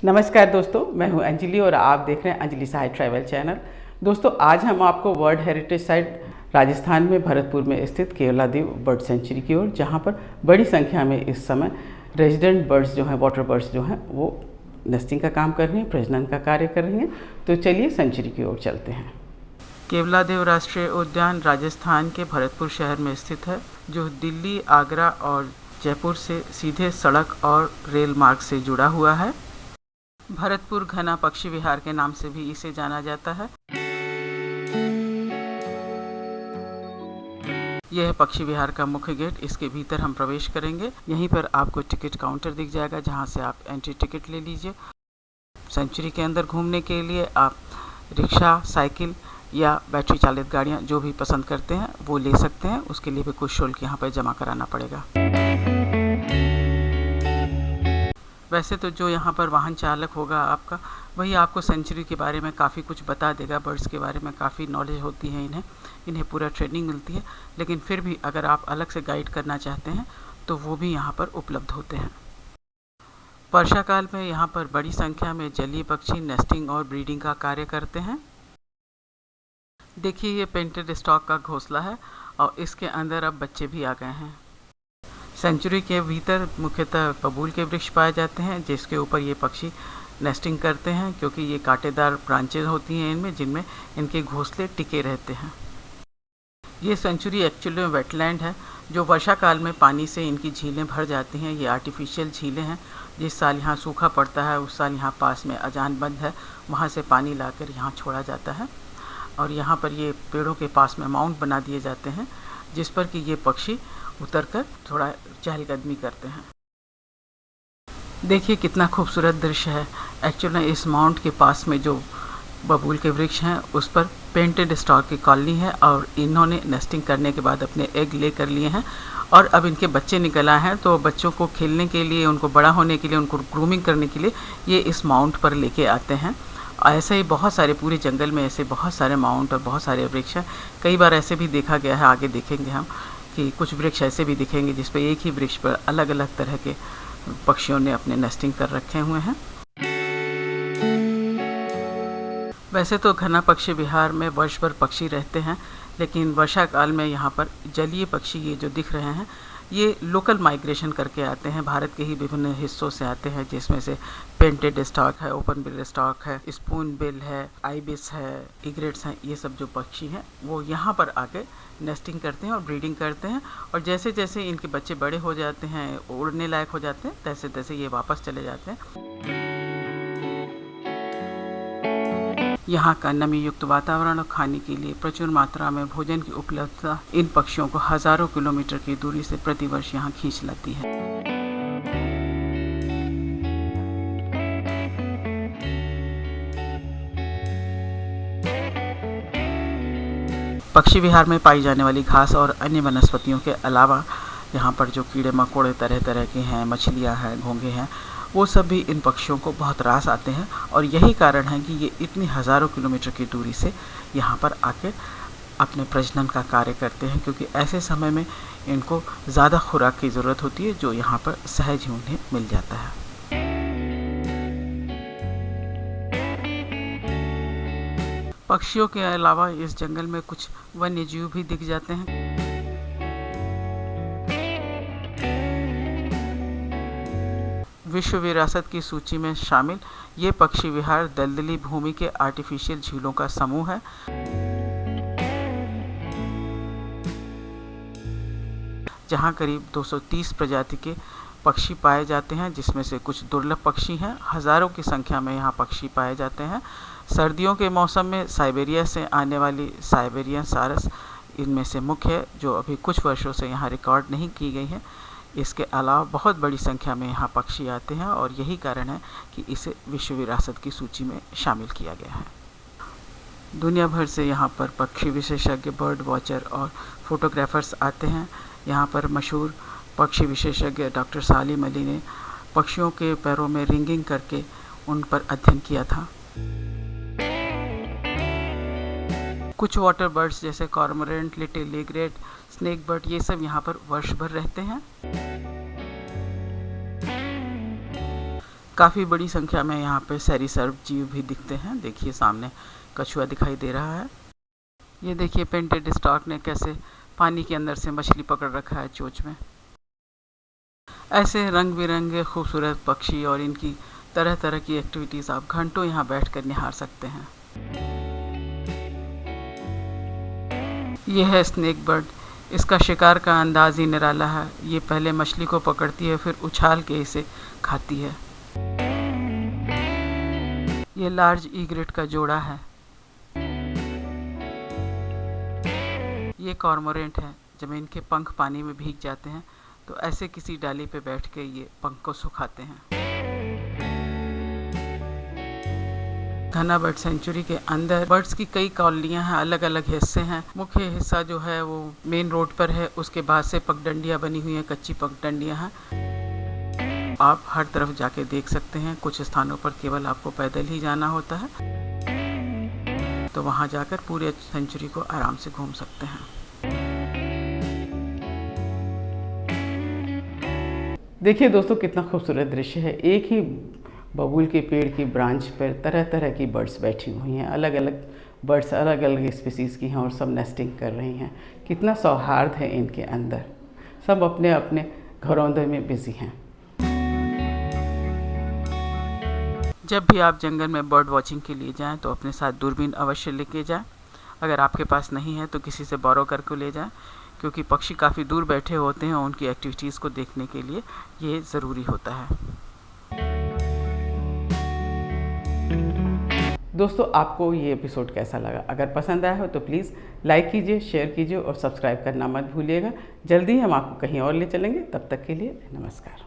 नमस्कार दोस्तों, मैं हूं अंजलि और आप देख रहे हैं अंजलि सहाय ट्रैवल चैनल। दोस्तों, आज हम आपको वर्ल्ड हेरिटेज साइट राजस्थान में भरतपुर में स्थित केवलादेव बर्ड सेंचुरी की ओर, जहां पर बड़ी संख्या में इस समय रेजिडेंट बर्ड्स जो हैं, वाटर बर्ड्स जो हैं, वो नेस्टिंग का काम कर रही हैं, प्रजनन का कार्य कर रही हैं। तो चलिए सेंचुरी की ओर चलते हैं। केवलादेव राष्ट्रीय उद्यान राजस्थान के भरतपुर शहर में स्थित है, जो दिल्ली, आगरा और जयपुर से सीधे सड़क और रेल मार्ग से जुड़ा हुआ है। भरतपुर घना पक्षी विहार के नाम से भी इसे जाना जाता है। यह है पक्षी विहार का मुख्य गेट। इसके भीतर हम प्रवेश करेंगे। यहीं पर आपको टिकट काउंटर दिख जाएगा, जहां से आप एंट्री टिकट ले लीजिए। सेंचुरी के अंदर घूमने के लिए आप रिक्शा, साइकिल या बैटरी चालित गाड़ियां जो भी पसंद करते हैं वो ले सकते हैं। उसके लिए भी कुछ शुल्क यहाँ पर जमा कराना पड़ेगा। वैसे तो जो यहाँ पर वाहन चालक होगा आपका, वही आपको सेंचुरी के बारे में काफ़ी कुछ बता देगा। बर्ड्स के बारे में काफ़ी नॉलेज होती है इन्हें पूरा ट्रेनिंग मिलती है। लेकिन फिर भी अगर आप अलग से गाइड करना चाहते हैं तो वो भी यहाँ पर उपलब्ध होते हैं। वर्षा काल में यहाँ पर बड़ी संख्या में जलीय पक्षी नेस्टिंग और ब्रीडिंग का कार्य करते हैं। देखिए, ये पेंटेड स्टॉक का घोंसला है और इसके अंदर अब बच्चे भी आ गए हैं। सेंचुरी के भीतर मुख्यतः बबूल के वृक्ष पाए जाते हैं, जिसके ऊपर ये पक्षी नेस्टिंग करते हैं, क्योंकि ये कांटेदार ब्रांचेज होती हैं इनमें, जिनमें इनके घोंसले टिके रहते हैं। ये सेंचुरी एक्चुअली में वेटलैंड है, जो वर्षा काल में पानी से इनकी झीलें भर जाती हैं। ये आर्टिफिशियल झीलें हैं। जिस साल यहाँ सूखा पड़ता है उस साल यहाँ पास में अजान बंद है, वहाँ से पानी लाकर यहाँ छोड़ा जाता है और यहाँ पर ये पेड़ों के पास में माउंट बना दिए जाते हैं, जिस पर कि ये पक्षी उतरकर थोड़ा चहलकदमी करते हैं। देखिए कितना खूबसूरत दृश्य है। एक्चुअली इस माउंट के पास में जो बबूल के वृक्ष हैं उस पर पेंटेड स्टॉक की कॉलोनी है और इन्होंने नेस्टिंग करने के बाद अपने एग ले कर लिए हैं और अब इनके बच्चे निकल आए हैं। तो बच्चों को खेलने के लिए, उनको बड़ा होने के लिए, उनको ग्रूमिंग करने के लिए ये इस माउंट पर लेके आते हैं। ऐसे ही बहुत सारे पूरे जंगल में ऐसे बहुत सारे माउंट और बहुत सारे वृक्ष हैं। कई बार ऐसे भी देखा गया है, आगे देखेंगे हम कि कुछ वृक्ष ऐसे भी दिखेंगे जिस पर एक ही वृक्ष पर अलग अलग तरह के पक्षियों ने अपने नेस्टिंग कर रखे हुए हैं। वैसे तो घना पक्षी विहार में वर्ष भर पक्षी रहते हैं, लेकिन वर्षा काल में यहाँ पर जलीय पक्षी ये जो दिख रहे हैं ये लोकल माइग्रेशन करके आते हैं। भारत के ही विभिन्न हिस्सों से आते हैं, जिसमें से पेंटेड स्टॉक है, ओपन बिल स्टॉक है, स्पून बिल है, आइबिस है, इग्रेट्स हैं। ये सब जो पक्षी हैं वो यहाँ पर आके नेस्टिंग करते हैं और ब्रीडिंग करते हैं। और जैसे जैसे इनके बच्चे बड़े हो जाते हैं, उड़ने लायक हो जाते हैं, तैसे तैसे ये वापस चले जाते हैं। यहाँ का नमी युक्त वातावरण और खाने के लिए प्रचुर मात्रा में भोजन की उपलब्धता इन पक्षियों को हजारों किलोमीटर की दूरी से प्रतिवर्ष यहाँ खींच लाती है। पक्षी विहार में पाई जाने वाली घास और अन्य वनस्पतियों के अलावा यहाँ पर जो कीड़े मकोड़े तरह तरह के हैं, मछलियाँ हैं, घोंघे हैं, वो सब भी इन पक्षियों को बहुत रास आते हैं। और यही कारण है कि ये इतनी हज़ारों किलोमीटर की दूरी से यहाँ पर आकर अपने प्रजनन का कार्य करते हैं, क्योंकि ऐसे समय में इनको ज़्यादा खुराक की ज़रूरत होती है, जो यहाँ पर सहज ही उन्हें मिल जाता है। पक्षियों के अलावा इस जंगल में कुछ वन्य जीव भी दिख जाते हैं। विश्व विरासत की सूची में शामिल ये पक्षी विहार दलदली भूमि के आर्टिफिशियल झीलों का समूह है। जहां करीब 230 प्रजाति के पक्षी पाए जाते हैं, जिसमें से कुछ दुर्लभ पक्षी हैं। हज़ारों की संख्या में यहाँ पक्षी पाए जाते हैं। सर्दियों के मौसम में साइबेरिया से आने वाली साइबेरियन सारस इनमें से मुख्य है, जो अभी कुछ वर्षों से यहाँ रिकॉर्ड नहीं की गई है। इसके अलावा बहुत बड़ी संख्या में यहाँ पक्षी आते हैं और यही कारण है कि इसे विश्व विरासत की सूची में शामिल किया गया है। दुनिया भर से यहाँ पर पक्षी विशेषज्ञ, बर्ड वॉचर और फोटोग्राफर्स आते हैं। यहाँ पर मशहूर पक्षी विशेषज्ञ डॉक्टर सालिम अली ने पक्षियों के पैरों में रिंगिंग करके उन पर अध्ययन किया था। कुछ वाटर बर्ड्स जैसे cormorant, little egret, snake bird, ये सब यहाँ पर वर्ष भर रहते हैं। काफ़ी बड़ी संख्या में यहाँ पे सरीसृप जीव भी दिखते हैं। देखिए सामने कछुआ दिखाई दे रहा है। ये देखिए पेंटेड स्टॉक ने कैसे पानी के अंदर से मछली पकड़ रखा है चोंच में। ऐसे रंग बिरंगे खूबसूरत पक्षी और इनकी तरह तरह की एक्टिविटीज़ आप घंटों यहाँ बैठकर निहार सकते हैं। यह है स्नेक बर्ड। इसका शिकार का अंदाज ही निराला है। ये पहले मछली को पकड़ती है, फिर उछाल के इसे खाती है। ये लार्ज ईग्रेट का जोड़ा है। ये कॉर्मोरेंट है। जब इनके पंख पानी में भीग जाते हैं तो ऐसे किसी डाली पे बैठ के ये पंख को सुखाते हैं। घना बर्ड सेंचुरी के अंदर बर्ड्स की कई कॉलोनियां हैं, अलग अलग हिस्से हैं। मुख्य हिस्सा जो है वो मेन रोड पर है। उसके बाद से पगडंडियां बनी हुई हैं, कच्ची पगडंडियां हैं। आप हर तरफ जाके देख सकते हैं। कुछ स्थानों पर केवल आपको पैदल ही जाना होता है, तो वहां जाकर पूरे सेंचुरी को आराम से घूम सकते हैं। देखिए दोस्तों, कितना खूबसूरत दृश्य है। एक ही बबूल के पेड़ की ब्रांच पर तरह तरह की बर्ड्स बैठी हुई हैं। अलग अलग बर्ड्स अलग अलग स्पीसीज़ की हैं और सब नेस्टिंग कर रही हैं। कितना सौहार्द है इनके अंदर। सब अपने अपने घरौंदे में बिजी हैं। जब भी आप जंगल में बर्ड वॉचिंग के लिए जाएं तो अपने साथ दूरबीन अवश्य लेके जाएं। अगर आपके पास नहीं है तो किसी से बोरो करके ले जाएं, क्योंकि पक्षी काफ़ी दूर बैठे होते हैं और उनकी एक्टिविटीज़ को देखने के लिए ये ज़रूरी होता है। दोस्तों, आपको ये एपिसोड कैसा लगा? अगर पसंद आया हो तो प्लीज़ लाइक कीजिए, शेयर कीजिए और सब्सक्राइब करना मत भूलिएगा। जल्दी हम आपको कहीं और ले चलेंगे। तब तक के लिए नमस्कार।